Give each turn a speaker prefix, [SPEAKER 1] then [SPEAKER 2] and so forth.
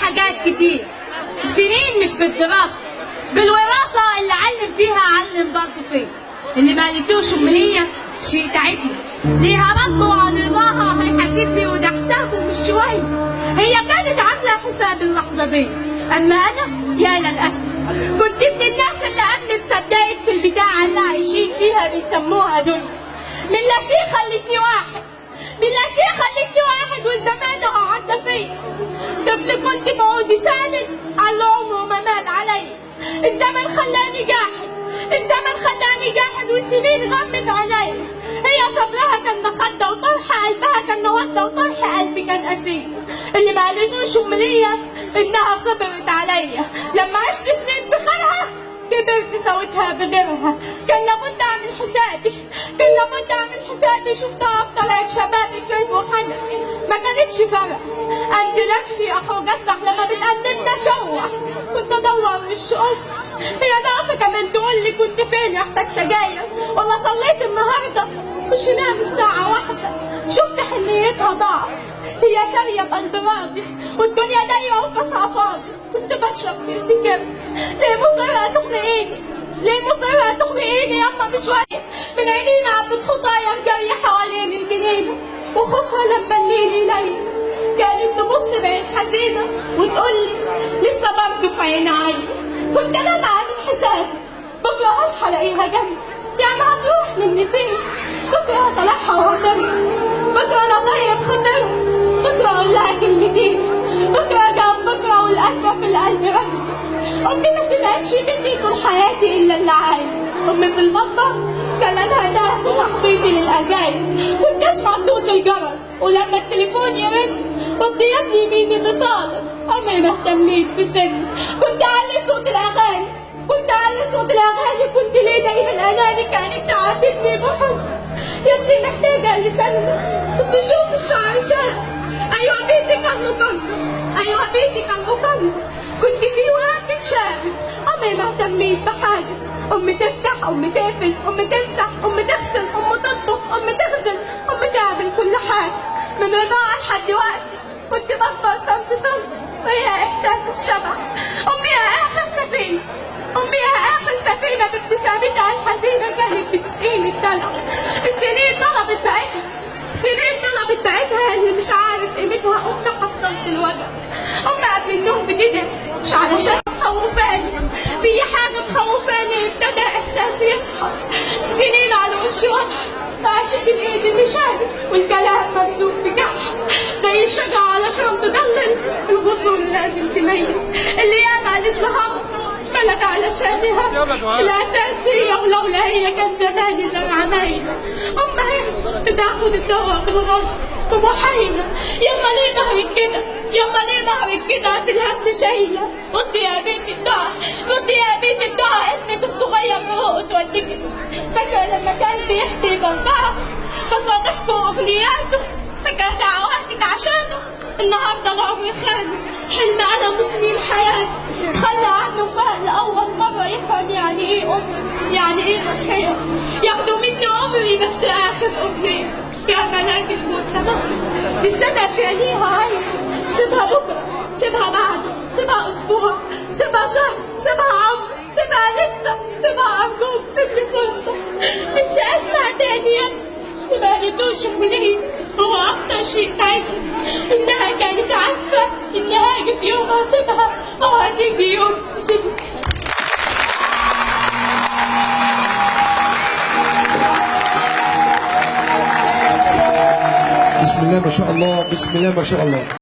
[SPEAKER 1] حاجات كتير. سنين مش بالدراسة، بالوراثة اللي علم فيها علم برضه فيه. اللي ما قالتوش أمنية شيء تعبني، ليها رب وعن رضاها هيحاسبني وده حسابه مش شوية. هي كانت عاملة حساب اللحظة دي، أما أنا يا للأسف كنت من الناس اللي أمنت صدقت في البتاعة اللي عايشين فيها بيسموها دنيا. من لا شيء خلتني واحد، من لا شيء خلتني واحد والزمان اهو عدى فيا. طفل كنت بعودي سالد على عمره ما مات عليا. الزمن خلاني جاحد، الزمن خلاني جاحد والسنين غمت عليا. هي صبرها كان مخدة وطرح قلبها كان مودة وطرح قلبي كان أسير. اللي ما قالتوش أمنية إنها صبرت عليا. لما عشت سنين في خيرها كبرت سويتها بغيرها. كان لابد أعمل حسابي، كان لابد أعمل حسابي. شفتها في طلعت شبابي كلب وحنك ما كانتش فرق. أنزل أمشي أخرج أسرح لما بتقدمنا شوح كنت أدور الشوف. هي ناقصة كمان تقول لي كنت فين أحتاج سجاير ولا صليت النهارده مش نام الساعة 1. شفت حنيتها ضعف، هي شارية بقلب راضي والدنيا دايرة وكاسها فاضي. كنت بشرب في سكر. ليه مصرة تخنقيني؟ ليه مصرة تخنقيني ياما بشوية؟ من عينينا عبت خطايا مجرية حوالين الجنينة وخوفها لما الليل يليل. كانت تبص بعين حزينة وتقولي لسه برضه في عين عيني. كنت انا بعمل حسابي بكره هصحى الاقيها جنبي، يعني هتروح مني فين؟ بكره هصالحها وهطري، بكره انا طيب خاطرها، بكره اقول لها كلمتين، بكره جنب بكره والاسوأ في القلب ركزه. امي ما سمعتش مني طول حياتي الا اللي عايز. امي في المطبخ كلامها ده في تحفيظي للازايز. كنت اسمع صوت الجرس ولما التليفون يرن قلت يا ابني مين اللي طالب؟ عمري ما اهتميت بسن. كنت اعلي صوت الاغاني، كنت اعلي صوت الاغاني. كنت ليه دايما اناني كانت تعاتبني بحزن. يا ابني محتاجه لسنة بس شوف الشعر شرق. ايوه بيتي كان مقدر، ايوه بيتي كان مقدر. كنت في وقت شارب، عمري ما اهتميت بحاجه. امي تفتح، امي تقفل، امي تمسح، امي تغسل، امي تطبخ، امي تغسل، امي تعمل كل حاجه. من رضاعه لحد وقتي كنت بكبر سنت سنت وهي احساس الشبع. امي يا اخر سفينه، امي يا اخر سفينه بابتسامتها الحزينه كانت بتسقيني الدلع. السنين طلبت بعتها، السنين طلبت بعتها اللي مش عارف قيمتها. امي حصلت الوجع. امي قبل النوم بتدعي مش علشان مخوفاني، في حاجه مخوفاني ابتدى احساسي يصحى. السنين على وشي واضحه، عاشت الايد المشاهد والكلام ممزوج بجرح. زي الشجره علشان تضلل الغصون لازم تميل. اللي ياما قالت لها بلد علشانها الاساسيه ولولا هي كان زماني زرع مايله. امها بتاخد الدواء بالغصب ومحايله. ياما ليه ظهرت كده، ياما ليه ظهرت كده في الهم شايله. ردي يا بنت الدعاء، ردي يا بنت الدعاء، ابنك الصغير روق توديك. فاكره لما كان بيحكي باربعه، فاكره ضحكوا اغنياته، فاكره دعواتك عشانه. النهارده العمر خانه، حلم انا مسلم حياتي خلى عنه فهم لاول مره يفهم يعني ايه يعني ايه تضحيه. ياخدوا مني عمري بس اخر امنيه يا ملاك الموت تمام. السنه في عينيها عين، سيبها بكره، سيبها بعد، سيبها اسبوع، سيبها شهر، سيبها عمر، سيبها لسه، سيبها ارجوك سيبلي فرصه. نفسي اسمع تاني يا ابني ما قالتوش منين. هو اكتر شيء تعبني انها كانت عارفه اني هاجي في يوم هسيبها او هتيجي يوم تسيبني.
[SPEAKER 2] بسم الله ما شاء الله، بسم الله ما شاء الله.